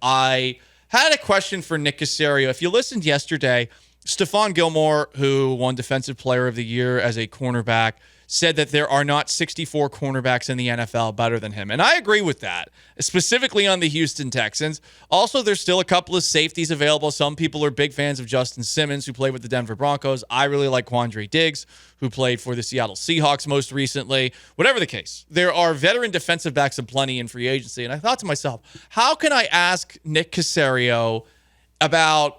I had a question for Nick Caserio. If you listened yesterday, Stephon Gilmore, who won Defensive Player of the Year as a cornerback, said that there are not 64 cornerbacks in the NFL better than him. And I agree with that, specifically on the Houston Texans. Also, there's still a couple of safeties available. Some people are big fans of Justin Simmons, who played with the Denver Broncos. I really like Quandre Diggs, who played for the Seattle Seahawks most recently. Whatever the case, there are veteran defensive backs aplenty in free agency. And I thought to myself, how can I ask Nick Caserio about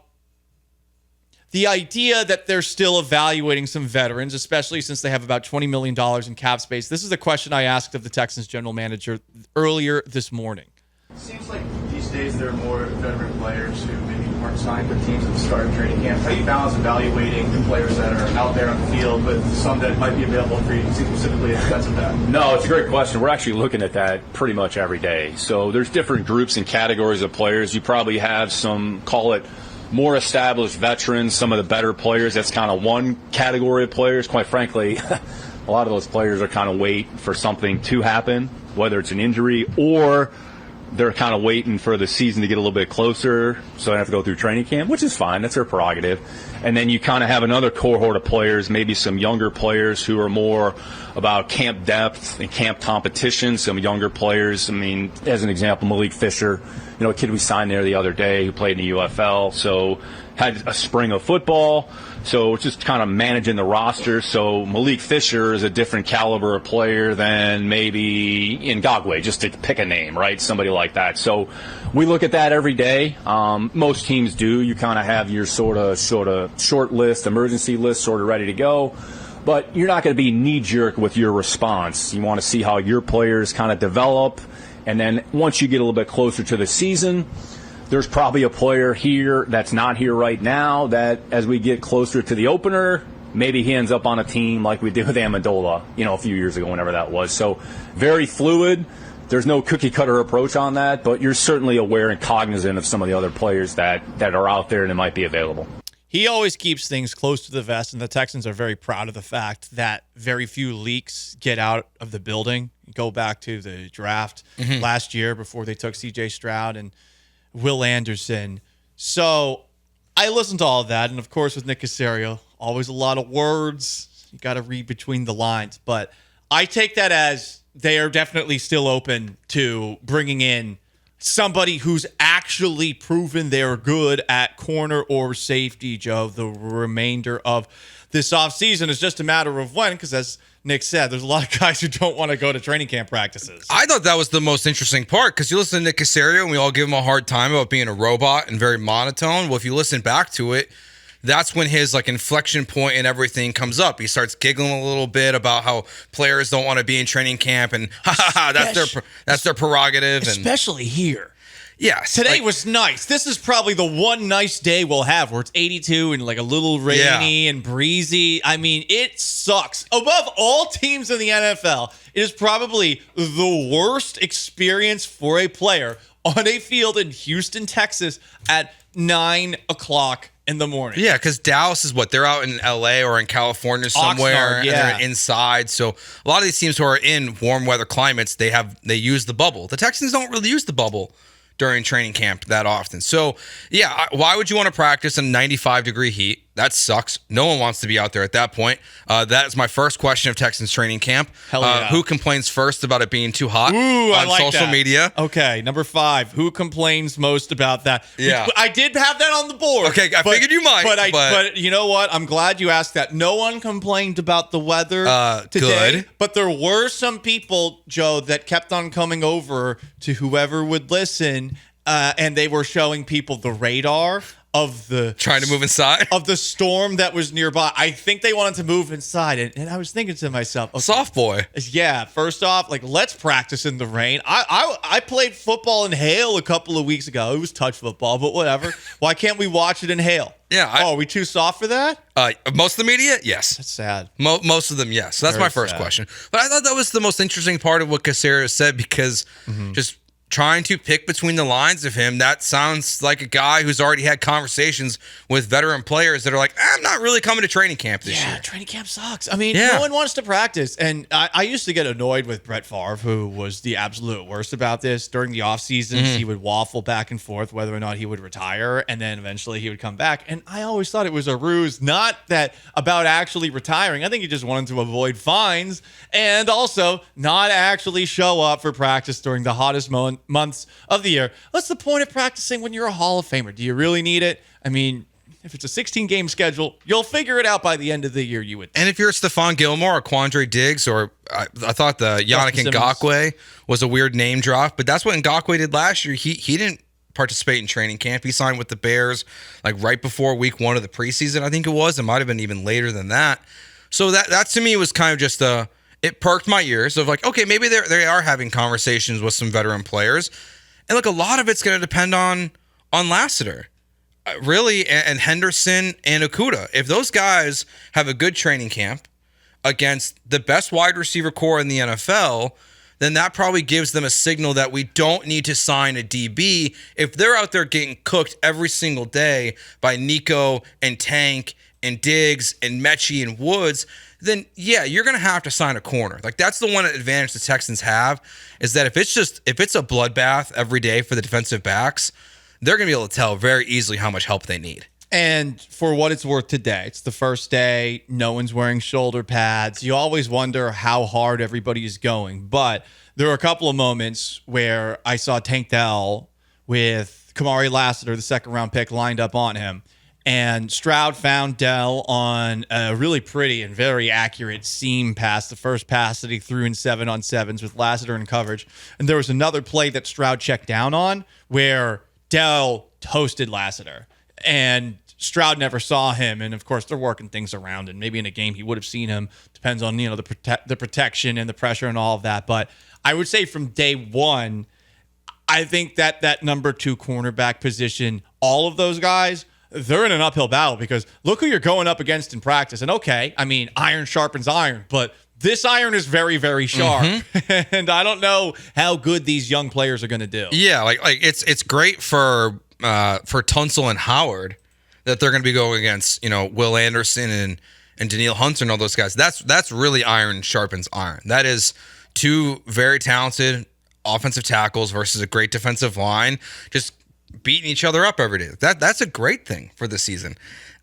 the idea that they're still evaluating some veterans, especially since they have about $20 million in cap space? This is the question I asked of the Texans general manager earlier this morning. It seems like these days there are more veteran players who maybe weren't signed with teams at the start of training camp. How do you balance evaluating the players that are out there on the field, but some that might be available for you, specifically a defensive back? No, it's a great question. We're actually looking at that pretty much every day. So there's different groups and categories of players. You probably have some, call it, more established veterans, some of the better players. That's kind of one category of players. Quite frankly, a lot of those players are kind of waiting for something to happen, whether it's an injury or they're kind of waiting for the season to get a little bit closer, so they have to go through training camp, which is fine. That's their prerogative. And then you kind of have another cohort of players, maybe some younger players who are more about camp depth and camp competition, some younger players. I mean, as an example, Malik Fisher, a kid we signed there the other day who played in the UFL, so had a spring of football. So it's just kind of managing the roster. So Malik Fisher is a different caliber of player than maybe Ngakwe, just to pick a name, right? Somebody like that. So we look at that every day. Most teams do. You kind of have your sort of short list, emergency list sort of ready to go. But you're not going to be knee-jerk with your response. You want to see how your players kind of develop. And then once you get a little bit closer to the season, there's probably a player here that's not here right now that as we get closer to the opener, maybe he ends up on a team like we did with Amendola, a few years ago, whenever that was. So very fluid. There's no cookie-cutter approach on that, but you're certainly aware and cognizant of some of the other players that are out there and that might be available. He always keeps things close to the vest, and the Texans are very proud of the fact that very few leaks get out of the building. Go back to the draft last year before they took C.J. Stroud and Will Anderson. So I listened to all of that, and of course with Nick Caserio, always a lot of words. You got to read between the lines. But I take that as they are definitely still open to bringing in somebody who's actually proven they're good at corner or safety, Joe. The remainder of this offseason is just a matter of when, because as Nick said, there's a lot of guys who don't want to go to training camp practices. I thought that was the most interesting part, because you listen to Nick Caserio and we all give him a hard time about being a robot and very monotone. Well, if you listen back to it, that's when his inflection point and everything comes up. He starts giggling a little bit about how players don't want to be in training camp and that's their prerogative. Especially here. Yeah. Today was nice. This is probably the one nice day we'll have where it's 82 and a little rainy and breezy. I mean, it sucks. Above all teams in the NFL, it is probably the worst experience for a player on a field in Houston, Texas at 9 o'clock in the morning. Yeah, because Dallas is they're out in LA or in California somewhere, Oxnard, and they're inside. So a lot of these teams who are in warm weather climates, they use the bubble. The Texans don't really use the bubble during training camp that often. So, yeah, why would you want to practice in 95-degree heat? That sucks. No one wants to be out there at that point. That is my first question of Texans training camp. Hell yeah. Who complains first about it being too hot I on like social that. media? Okay, number 5. Who complains most about that? Yeah. I did have that on the board. Okay, I figured you might. But you know what? I'm glad you asked that. No one complained about the weather today. Good. But there were some people, Joe, that kept on coming over to whoever would listen, and they were showing people the radar of the trying to move inside of the storm that was nearby. I think they wanted to move inside, and I was thinking to myself, okay, soft boy. Yeah, first off, let's practice in the rain. I played football in hail a couple of weeks ago. It was touch football, but whatever. Why can't we watch it in hail? Yeah. Are we too soft for that? Most of the media, yes. That's sad. Most of them, yes. So that's Very my first sad. question. But I thought that was the most interesting part of what Caserio said, because just trying to pick between the lines of him, that sounds like a guy who's already had conversations with veteran players that are like, I'm not really coming to training camp this year. Yeah, training camp sucks. I mean, no one wants to practice. And I used to get annoyed with Brett Favre, who was the absolute worst about this. During the off seasons, he would waffle back and forth whether or not he would retire, and then eventually he would come back. And I always thought it was a ruse, not that about actually retiring. I think he just wanted to avoid fines and also not actually show up for practice during the hottest months of the year. What's the point of practicing when you're a Hall of Famer? Do you really need it? I mean, if it's a 16-game schedule, you'll figure it out by the end of the year, you would think. And if you're Stephon Gilmore or Quandre Diggs, or I thought the Yannick Ngakoue was a weird name drop, but that's what Ngakoue did last year. He didn't participate in training camp. He signed with the Bears like right before week 1 of the preseason, I think it was. It might have been even later than that. So that to me was kind of just it perked my ears of like, okay, maybe they are having conversations with some veteran players. And look, a lot of it's going to depend on Lassiter, really, and Henderson and Okudah. If those guys have a good training camp against the best wide receiver core in the NFL, then that probably gives them a signal that we don't need to sign a DB. If they're out there getting cooked every single day by Nico and Tank and Diggs and Mechie and Woods, then yeah, you're going to have to sign a corner. Like, that's the one advantage the Texans have, is that if it's a bloodbath every day for the defensive backs, they're going to be able to tell very easily how much help they need. And for what it's worth today, it's the first day. No one's wearing shoulder pads. You always wonder how hard everybody is going. But there are a couple of moments where I saw Tank Dell with Kamari Lassiter, the second-round pick, lined up on him. And Stroud found Dell on a really pretty and very accurate seam pass, the first pass that he threw in 7-on-7s with Lassiter in coverage. And there was another play that Stroud checked down on where Dell toasted Lassiter. And Stroud never saw him. And, of course, they're working things around. And maybe in a game he would have seen him. Depends on, the protection and the pressure and all of that. But I would say from day one, I think that number 2 cornerback position, all of those guys, they're in an uphill battle because look who you're going up against in practice. And okay, I mean, iron sharpens iron, but this iron is very, very sharp. And I don't know how good these young players are going to do. Yeah, like it's great for Tunsil and Howard that they're going to be going against, Will Anderson and Danielle Hunter and all those guys. That's really iron sharpens iron. That is 2 very talented offensive tackles versus a great defensive line, just beating each other up every day. That's a great thing for the season.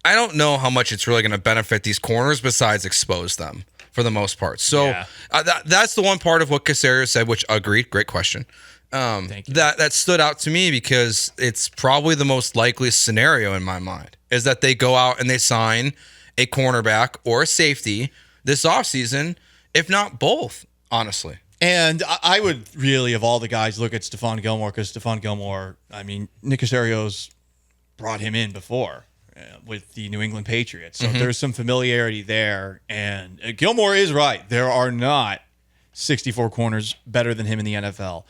I don't know how much it's really going to benefit these corners besides expose them for the most part. So Yeah. That's the one part of what Caserio said, which agreed. Great question. Thank you. That stood out to me because it's probably the most likely scenario in my mind is that they go out and they sign a cornerback or a safety this offseason, if not both, honestly. And I would really, of all the guys, look at Stephon Gilmore because Stephon Gilmore, I mean, Nick Caserio's brought him in before with the New England Patriots. So there's some familiarity there. And Gilmore is right. There are not 64 corners better than him in the NFL.